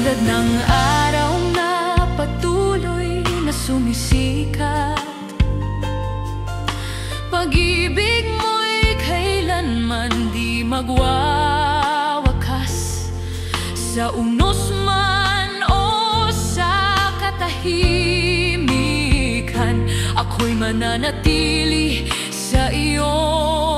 Tulad ng araw na patuloy na sumisikat, pag-ibig mo'y kailanman di magwawakas. Sa unos man o sa katahimikan, ako'y mananatili sa iyo.